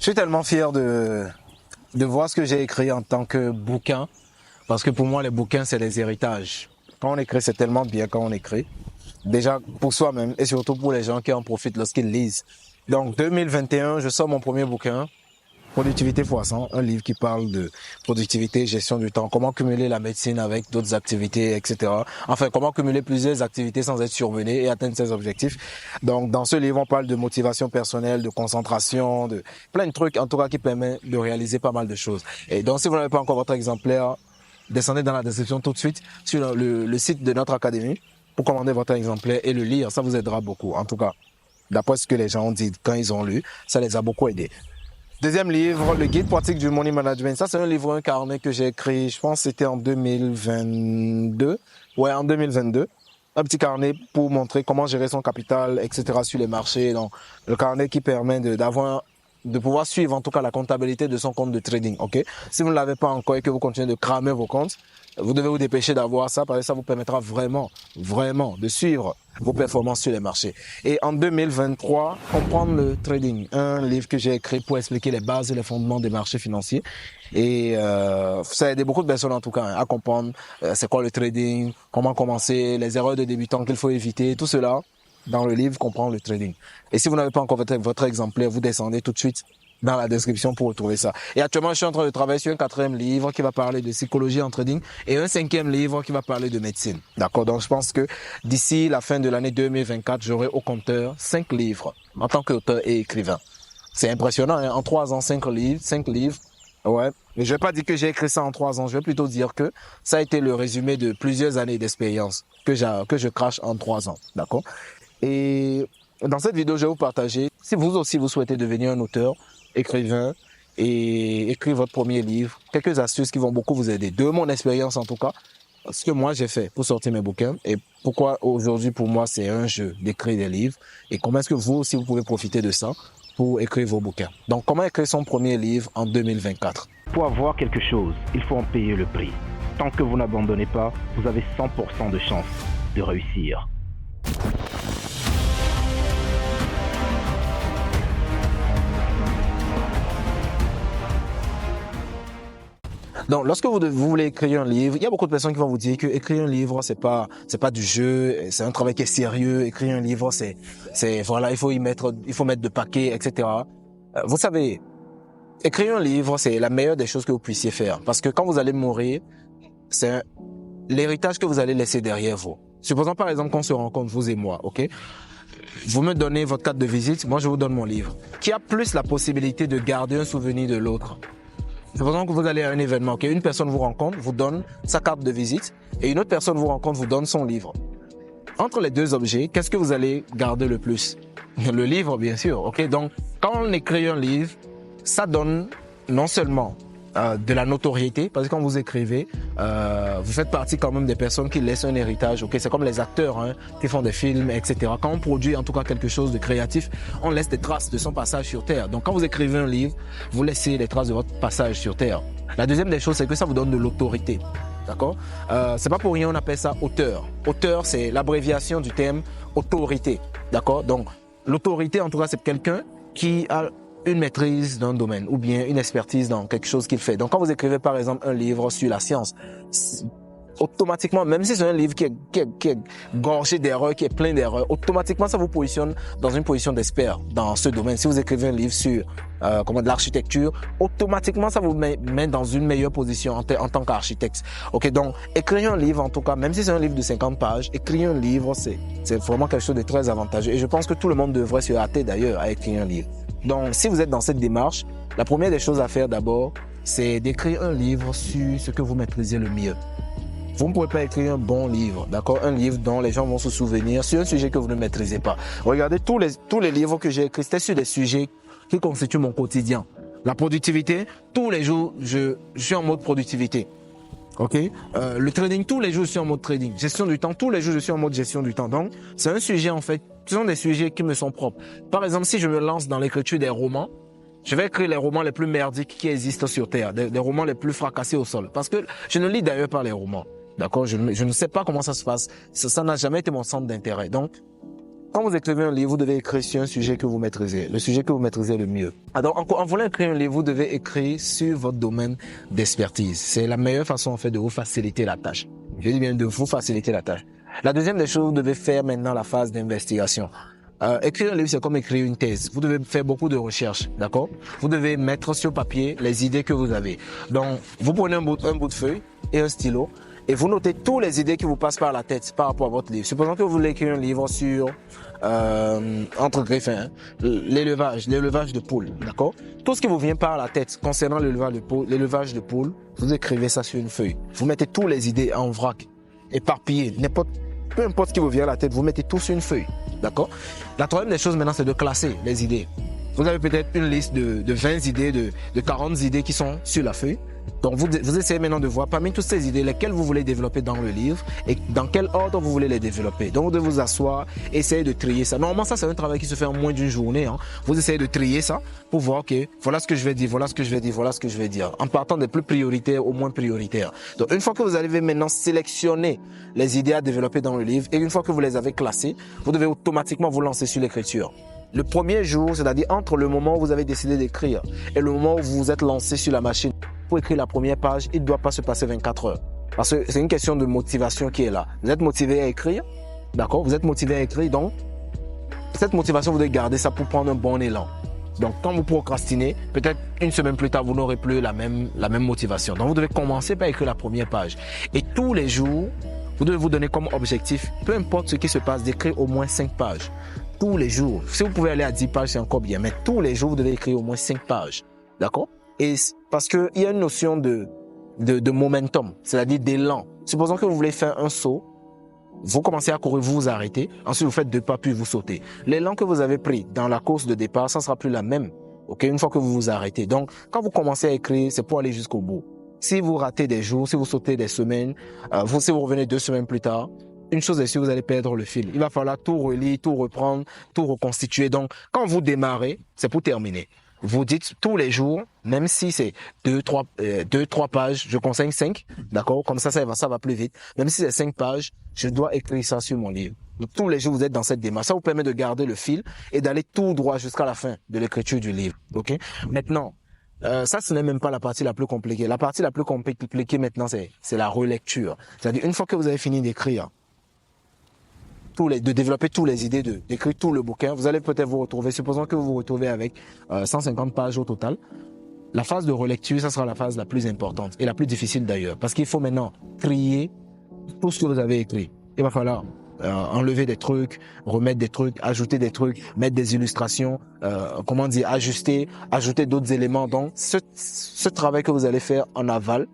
Je suis tellement fier de voir ce que j'ai écrit en tant que bouquin, parce que pour moi, les bouquins, c'est des héritages. Quand on écrit, c'est tellement bien quand on écrit. Déjà pour soi-même et surtout pour les gens qui en profitent lorsqu'ils lisent. Donc 2021, je sors mon premier bouquin, Productivité fois 100, un livre qui parle de productivité, gestion du temps, comment cumuler la médecine avec d'autres activités, etc. Enfin, comment cumuler plusieurs activités sans être surmené et atteindre ses objectifs. Donc, dans ce livre, on parle de motivation personnelle, de concentration, de plein de trucs, en tout cas, qui permettent de réaliser pas mal de choses. Et donc, si vous n'avez pas encore votre exemplaire, descendez dans la description tout de suite sur le site de notre académie pour commander votre exemplaire et le lire. Ça vous aidera beaucoup. En tout cas, d'après ce que les gens ont dit quand ils ont lu, ça les a beaucoup aidés. Deuxième livre, le guide pratique du money management. Ça, c'est un livre, un carnet que j'ai écrit, je pense que c'était en 2022. Ouais, en 2022. Un petit carnet pour montrer comment gérer son capital, etc. sur les marchés. Donc, le carnet qui permet de pouvoir suivre en tout cas la comptabilité de son compte de trading. Ok. Si vous ne l'avez pas encore et que vous continuez de cramer vos comptes, vous devez vous dépêcher d'avoir ça parce que ça vous permettra vraiment de suivre vos performances sur les marchés. Et en 2023, comprendre le trading, un livre que j'ai écrit pour expliquer les bases et les fondements des marchés financiers. Et ça a aidé beaucoup de personnes en tout cas à comprendre c'est quoi le trading, comment commencer, les erreurs de débutants qu'il faut éviter, tout cela. Dans le livre, comprendre le trading. Et si vous n'avez pas encore votre exemplaire, vous descendez tout de suite dans la description pour retrouver ça. Et actuellement, je suis en train de travailler sur un 4e livre qui va parler de psychologie en trading et un 5e livre qui va parler de médecine. D'accord? Donc, je pense que d'ici la fin de l'année 2024, j'aurai au compteur 5 livres en tant qu'auteur et écrivain. C'est impressionnant, hein? En 3 ans, 5 livres. Ouais. Mais je vais pas dire que j'ai écrit ça en 3 ans. Je vais plutôt dire que ça a été le résumé de plusieurs années d'expérience que je crache en 3 ans. D'accord? Et dans cette vidéo, je vais vous partager, si vous aussi vous souhaitez devenir un auteur, écrivain et écrire votre premier livre, quelques astuces qui vont beaucoup vous aider. De mon expérience en tout cas, ce que moi j'ai fait pour sortir mes bouquins et pourquoi aujourd'hui pour moi c'est un jeu d'écrire des livres et comment est-ce que vous aussi vous pouvez profiter de ça pour écrire vos bouquins. Donc comment écrire son premier livre en 2024? Pour avoir quelque chose, il faut en payer le prix. Tant que vous n'abandonnez pas, vous avez 100% de chance de réussir. Donc, lorsque vous voulez écrire un livre, il y a beaucoup de personnes qui vont vous dire que écrire un livre, c'est pas du jeu, c'est un travail qui est sérieux. Écrire un livre, voilà, il faut mettre de paquet, etc. Vous savez, écrire un livre, c'est la meilleure des choses que vous puissiez faire. Parce que quand vous allez mourir, c'est l'héritage que vous allez laisser derrière vous. Supposons par exemple qu'on se rencontre, vous et moi, ok? Vous me donnez votre carte de visite, moi je vous donne mon livre. Qui a plus la possibilité de garder un souvenir de l'autre? Supposons que vous allez à un événement, okay? Une personne vous rencontre, vous donne sa carte de visite et une autre personne vous rencontre, vous donne son livre. Entre les deux objets, qu'est-ce que vous allez garder le plus? Le livre, bien sûr. Ok. Donc, quand on écrit un livre, ça donne non seulement de la notoriété, parce que quand vous écrivez, vous faites partie quand même des personnes qui laissent un héritage. Ok, c'est comme les acteurs qui font des films, etc. Quand on produit en tout cas quelque chose de créatif, on laisse des traces de son passage sur Terre. Donc quand vous écrivez un livre, vous laissez les traces de votre passage sur Terre. La deuxième des choses, c'est que ça vous donne de l'autorité. D'accord? C'est pas pour rien on appelle ça auteur. Auteur, c'est l'abréviation du terme autorité. D'accord? Donc l'autorité, en tout cas, c'est quelqu'un qui a une maîtrise d'un domaine ou bien une expertise dans quelque chose qu'il fait. Donc, quand vous écrivez, par exemple, un livre sur la science, automatiquement, même si c'est un livre qui est gorgé d'erreurs, qui est plein d'erreurs, automatiquement, ça vous positionne dans une position d'expert dans ce domaine. Si vous écrivez un livre sur de l'architecture, automatiquement, ça vous met dans une meilleure position en tant qu'architecte. Ok, donc, écrire un livre, en tout cas, même si c'est un livre de 50 pages, écrire un livre, c'est vraiment quelque chose de très avantageux. Et je pense que tout le monde devrait se hâter d'ailleurs à écrire un livre. Donc, si vous êtes dans cette démarche, la première des choses à faire d'abord, c'est d'écrire un livre sur ce que vous maîtrisez le mieux. Vous ne pouvez pas écrire un bon livre, d'accord? Un livre dont les gens vont se souvenir sur un sujet que vous ne maîtrisez pas. Regardez, tous les livres que j'ai écrits, c'était sur des sujets qui constituent mon quotidien. La productivité, tous les jours, je suis en mode productivité. Ok, le trading, tous les jours je suis en mode trading. Gestion du temps, tous les jours je suis en mode gestion du temps. Donc, c'est un sujet en fait, ce sont des sujets qui me sont propres. Par exemple, si je me lance dans l'écriture des romans, je vais écrire les romans les plus merdiques qui existent sur Terre, des romans les plus fracassés au sol. Parce que je ne lis d'ailleurs pas les romans. D'accord, je ne sais pas comment ça se passe. Ça n'a jamais été mon centre d'intérêt. Donc, quand vous écrivez un livre, vous devez écrire sur un sujet que vous maîtrisez, le sujet que vous maîtrisez le mieux. Alors, en voulant écrire un livre, vous devez écrire sur votre domaine d'expertise. C'est la meilleure façon, en fait, de vous faciliter la tâche. Je dis bien de vous faciliter la tâche. La deuxième des choses, vous devez faire maintenant la phase d'investigation. Écrire un livre, c'est comme écrire une thèse. Vous devez faire beaucoup de recherches, d'accord? Vous devez mettre sur papier les idées que vous avez. Donc, vous prenez un bout de feuille et un stylo et vous notez toutes les idées qui vous passent par la tête par rapport à votre livre. Supposons que vous voulez écrire un livre sur, entre griffins, l'élevage de poules, d'accord? Tout ce qui vous vient par la tête concernant l'élevage de poules, vous écrivez ça sur une feuille. Vous mettez toutes les idées en vrac, éparpillées, peu importe ce qui vous vient à la tête, vous mettez tout sur une feuille. D'accord? La troisième des choses maintenant, c'est de classer les idées. Vous avez peut-être une liste de 20 idées, de 40 idées qui sont sur la feuille. Donc, vous essayez maintenant de voir parmi toutes ces idées, lesquelles vous voulez développer dans le livre et dans quel ordre vous voulez les développer. Donc, vous devez vous asseoir, essayer de trier ça. Normalement, ça, c'est un travail qui se fait en moins d'une journée. Hein. Vous essayez de trier ça pour voir, OK, voilà ce que je vais dire, voilà ce que je vais dire, voilà ce que je vais dire. En partant des plus prioritaires aux moins prioritaires. Donc, une fois que vous arrivez maintenant sélectionner les idées à développer dans le livre et une fois que vous les avez classées, vous devez automatiquement vous lancer sur l'écriture. Le premier jour, c'est-à-dire entre le moment où vous avez décidé d'écrire et le moment où vous vous êtes lancé sur la machine pour écrire la première page, il ne doit pas se passer 24 heures. Parce que c'est une question de motivation qui est là. Vous êtes motivé à écrire, d'accord? Vous êtes motivé à écrire, donc cette motivation, vous devez garder ça pour prendre un bon élan. Donc quand vous procrastinez, peut-être une semaine plus tard, vous n'aurez plus la même motivation. Donc vous devez commencer par écrire la première page. Et tous les jours, vous devez vous donner comme objectif, peu importe ce qui se passe, d'écrire au moins 5 pages. Tous les jours. Si vous pouvez aller à 10 pages, c'est encore bien. Mais tous les jours, vous devez écrire au moins 5 pages. D'accord? Et parce qu'il y a une notion de momentum, c'est-à-dire d'élan. Supposons que vous voulez faire un saut, vous commencez à courir, vous vous arrêtez, ensuite vous faites 2 pas, puis vous sautez. L'élan que vous avez pris dans la course de départ, ça ne sera plus la même, ok, une fois que vous vous arrêtez. Donc, quand vous commencez à écrire, c'est pour aller jusqu'au bout. Si vous ratez des jours, si vous sautez des semaines, si vous revenez 2 semaines plus tard, une chose est sûre, vous allez perdre le fil. Il va falloir tout relire, tout reprendre, tout reconstituer. Donc, quand vous démarrez, c'est pour terminer. Vous dites tous les jours, même si c'est 2-3 pages, je conseille 5, d'accord? Comme ça va plus vite. Même si c'est 5 pages, je dois écrire ça sur mon livre. Donc, tous les jours, vous être dans cette démarche. Ça vous permet de garder le fil et d'aller tout droit jusqu'à la fin de l'écriture du livre, ok? Maintenant, ça, ce n'est même pas la partie la plus compliquée. La partie la plus compliquée maintenant, c'est la relecture. C'est-à-dire, une fois que vous avez fini d'écrire, de développer toutes les idées, d'écrire tout le bouquin, vous allez peut-être vous retrouver, supposons que vous vous retrouvez avec 150 pages au total. La phase de relecture, ça sera la phase la plus importante et la plus difficile d'ailleurs, parce qu'il faut maintenant trier tout ce que vous avez écrit. Il va falloir enlever des trucs, remettre des trucs, ajouter des trucs, mettre des illustrations, ajouter d'autres éléments. Donc, ce travail que vous allez faire en aval,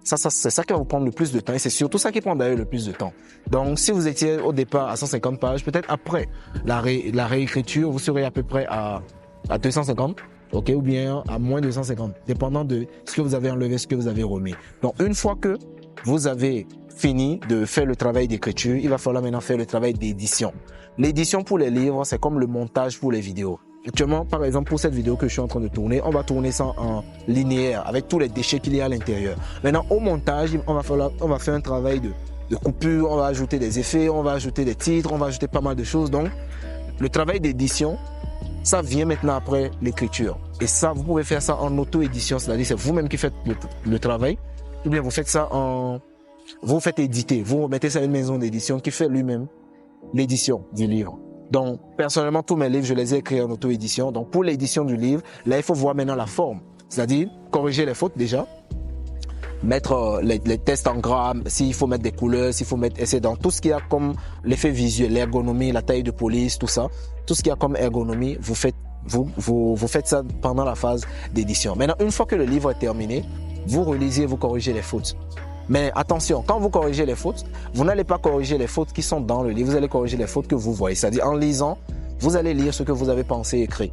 c'est ça qui va vous prendre le plus de temps et c'est surtout ça qui prend d'ailleurs le plus de temps. Donc, si vous étiez au départ à 150 pages, peut-être après la réécriture, vous serez à peu près à 250, ok, ou bien à moins de 250, dépendant de ce que vous avez enlevé, ce que vous avez remis. Donc, une fois que vous avez fini de faire le travail d'écriture, il va falloir maintenant faire le travail d'édition. L'édition pour les livres, c'est comme le montage pour les vidéos. Actuellement, par exemple, pour cette vidéo que je suis en train de tourner, on va tourner ça en linéaire avec tous les déchets qu'il y a à l'intérieur. Maintenant, au montage, on va faire un travail de coupure, on va ajouter des effets, on va ajouter des titres, on va ajouter pas mal de choses. Donc, le travail d'édition, ça vient maintenant après l'écriture. Et ça, vous pouvez faire ça en auto-édition, c'est-à-dire c'est vous-même qui faites le travail. Ou bien vous faites ça vous faites éditer, vous remettez ça à une maison d'édition qui fait lui-même l'édition du livre. Donc, personnellement, tous mes livres, je les ai écrits en auto-édition. Donc, pour l'édition du livre, là, il faut voir maintenant la forme. C'est-à-dire, corriger les fautes déjà, mettre les tests en grammes, s'il faut mettre des couleurs, s'il faut mettre essai dans tout ce qu'il y a comme l'effet visuel, l'ergonomie, la taille de police, tout ça. Tout ce qu'il y a comme ergonomie, vous faites ça pendant la phase d'édition. Maintenant, une fois que le livre est terminé, vous relisez, vous corrigez les fautes. Mais attention, quand vous corrigez les fautes, vous n'allez pas corriger les fautes qui sont dans le livre, vous allez corriger les fautes que vous voyez. C'est-à-dire, en lisant, vous allez lire ce que vous avez pensé écrit.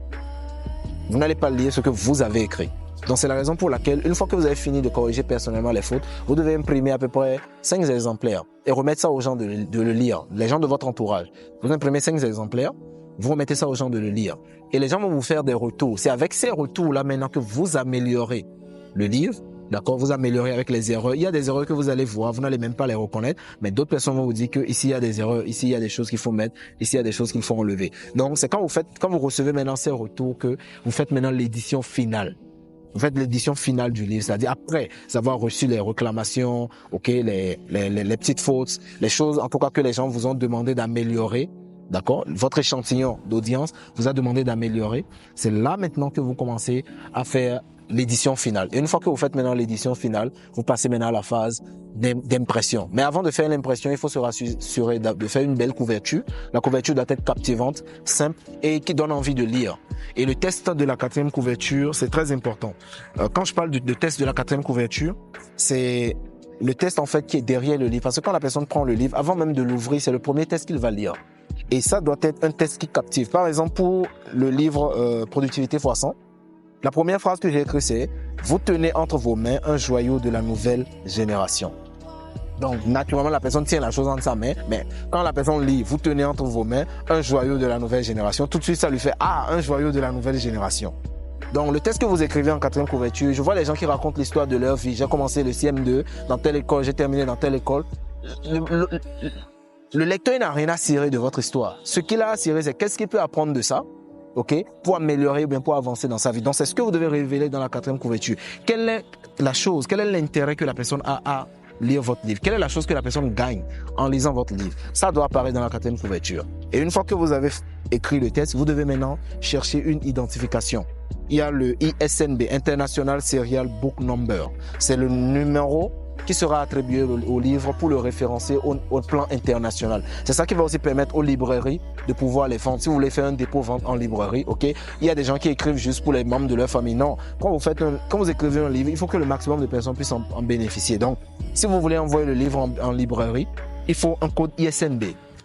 Vous n'allez pas lire ce que vous avez écrit. Donc, c'est la raison pour laquelle, une fois que vous avez fini de corriger personnellement les fautes, vous devez imprimer à peu près 5 exemplaires et remettre ça aux gens de le lire, les gens de votre entourage. Vous imprimez 5 exemplaires, vous remettez ça aux gens de le lire. Et les gens vont vous faire des retours. C'est avec ces retours-là maintenant que vous améliorez le livre D'accord, vous améliorez avec les erreurs. Il y a des erreurs que vous allez voir, vous n'allez même pas les reconnaître, mais d'autres personnes vont vous dire que ici il y a des erreurs, ici il y a des choses qu'il faut mettre, ici il y a des choses qu'il faut enlever. Donc c'est quand vous recevez maintenant ces retours que vous faites maintenant l'édition finale. Vous faites l'édition finale du livre, c'est-à-dire après avoir reçu les réclamations, ok, les petites fautes, les choses en tout cas que les gens vous ont demandé d'améliorer. D'accord, votre échantillon d'audience vous a demandé d'améliorer. C'est là maintenant que vous commencez à faire l'édition finale. Et une fois que vous faites maintenant l'édition finale, vous passez maintenant à la phase d'impression. Mais avant de faire l'impression, il faut se rassurer de faire une belle couverture. La couverture doit être captivante, simple et qui donne envie de lire. Et le test de la 4e couverture, c'est très important. Quand je parle de test de la 4e couverture, c'est le test en fait qui est derrière le livre. Parce que quand la personne prend le livre, avant même de l'ouvrir, c'est le premier test qu'il va lire. Et ça doit être un test qui captive. Par exemple, pour le livre Productivité x100, la première phrase que j'ai écrite, c'est « Vous tenez entre vos mains un joyau de la nouvelle génération ». Donc, naturellement, la personne tient la chose entre sa main, mais quand la personne lit « Vous tenez entre vos mains un joyau de la nouvelle génération », tout de suite, ça lui fait « Ah, un joyau de la nouvelle génération ». Donc, le test que vous écrivez en 4e couverture, je vois les gens qui racontent l'histoire de leur vie. J'ai commencé le CM2 dans telle école, j'ai terminé dans telle école. Le lecteur, il n'a rien à cirer de votre histoire. Ce qu'il a à cirer, c'est qu'est-ce qu'il peut apprendre de ça, ok, pour améliorer ou bien pour avancer dans sa vie. Donc, c'est ce que vous devez révéler dans la 4e couverture. Quelle est la chose, quel est l'intérêt que la personne a à lire votre livre? Quelle est la chose que la personne gagne en lisant votre livre? Ça doit apparaître dans la 4e couverture. Et une fois que vous avez écrit le texte, vous devez maintenant chercher une identification. Il y a le ISNB, International Serial Book Number. C'est le numéro qui sera attribué au livre pour le référencer au plan international. C'est ça qui va aussi permettre aux librairies de pouvoir les vendre. Si vous voulez faire un dépôt-vente en librairie, ok, il y a des gens qui écrivent juste pour les membres de leur famille. Non, quand vous écrivez un livre, il faut que le maximum de personnes puissent en bénéficier. Donc, si vous voulez envoyer le livre en librairie, il faut un code ISNB.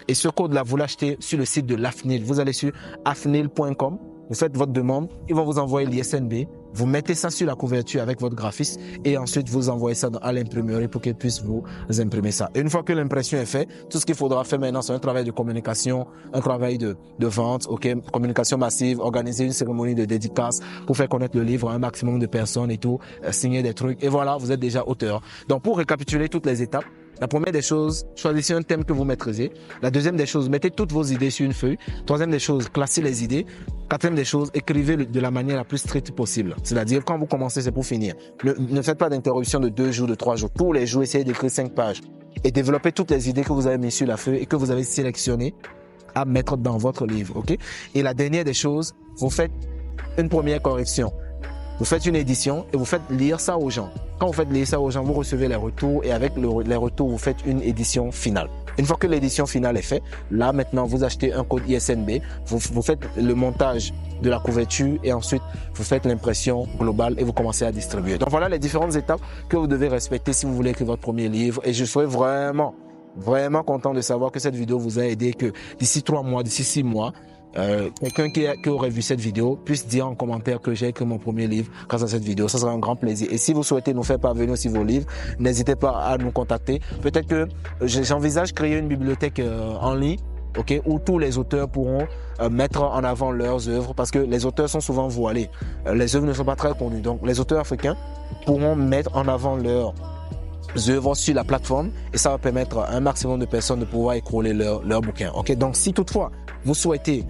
Et ce code-là, vous l'achetez sur le site de l'AFNIL. Vous allez sur afnil.com, vous faites votre demande, ils vont vous envoyer l'ISNB. Vous mettez ça sur la couverture avec votre graphiste et ensuite vous envoyez ça à l'imprimerie pour qu'elle puisse vous imprimer ça. Et une fois que l'impression est faite, tout ce qu'il faudra faire maintenant, c'est un travail de communication, un travail de vente, ok, communication massive, organiser une cérémonie de dédicace pour faire connaître le livre à un maximum de personnes et tout, signer des trucs. Et voilà, vous êtes déjà auteur. Donc pour récapituler toutes les étapes, la première des choses, choisissez un thème que vous maîtrisez. La deuxième des choses, mettez toutes vos idées sur une feuille. Troisième des choses, classez les idées. Quatrième des choses, écrivez de la manière la plus stricte possible. C'est-à-dire, quand vous commencez, c'est pour finir. Ne faites pas d'interruption de 2 jours, de 3 jours. Tous les jours, essayez d'écrire 5 pages. Et développez toutes les idées que vous avez mises sur la feuille et que vous avez sélectionnées à mettre dans votre livre. Ok? Et la dernière des choses, vous faites une première correction. Vous faites une édition et vous faites lire ça aux gens. Quand vous faites lire ça aux gens, vous recevez les retours et avec les retours, vous faites une édition finale. Une fois que l'édition finale est faite, là maintenant, vous achetez un code ISNB, vous faites le montage de la couverture et ensuite, vous faites l'impression globale et vous commencez à distribuer. Donc voilà les différentes étapes que vous devez respecter si vous voulez écrire votre premier livre. Et je serais vraiment content de savoir que cette vidéo vous a aidé, que d'ici 3 mois, d'ici 6 mois, quelqu'un qui aurait vu cette vidéo puisse dire en commentaire que j'ai écrit mon premier livre grâce à cette vidéo. Ça sera un grand plaisir. Et si vous souhaitez nous faire parvenir aussi vos livres, n'hésitez pas à nous contacter. Peut-être que j'envisage créer une bibliothèque en ligne, ok, où tous les auteurs pourront mettre en avant leurs œuvres, parce que les auteurs sont souvent voilés. Les œuvres ne sont pas très connues. Donc les auteurs africains pourront mettre en avant leurs œuvres sur la plateforme et ça va permettre à un maximum de personnes de pouvoir écrouler leurs bouquins. Ok, donc si toutefois vous souhaitez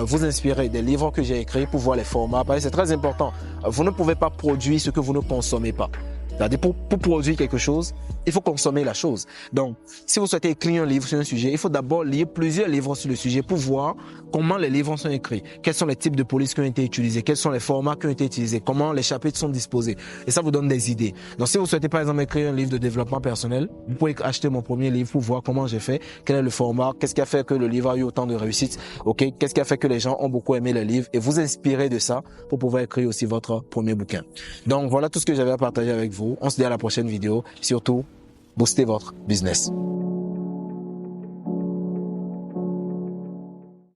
vous inspirer des livres que j'ai écrits pour voir les formats, parce que c'est très important. Vous ne pouvez pas produire ce que vous ne consommez pas. C'est-à-dire pour produire quelque chose, il faut consommer la chose. Donc, si vous souhaitez écrire un livre sur un sujet, il faut d'abord lire plusieurs livres sur le sujet pour voir comment les livres sont écrits, quels sont les types de polices qui ont été utilisés, quels sont les formats qui ont été utilisés, comment les chapitres sont disposés. Et ça vous donne des idées. Donc, si vous souhaitez par exemple écrire un livre de développement personnel, vous pouvez acheter mon premier livre pour voir comment j'ai fait, quel est le format, qu'est-ce qui a fait que le livre a eu autant de réussite, ok, qu'est-ce qui a fait que les gens ont beaucoup aimé le livre et vous inspirer de ça pour pouvoir écrire aussi votre premier bouquin. Donc, voilà tout ce que j'avais à partager avec vous. On se dit à la prochaine vidéo. Surtout, boostez votre business.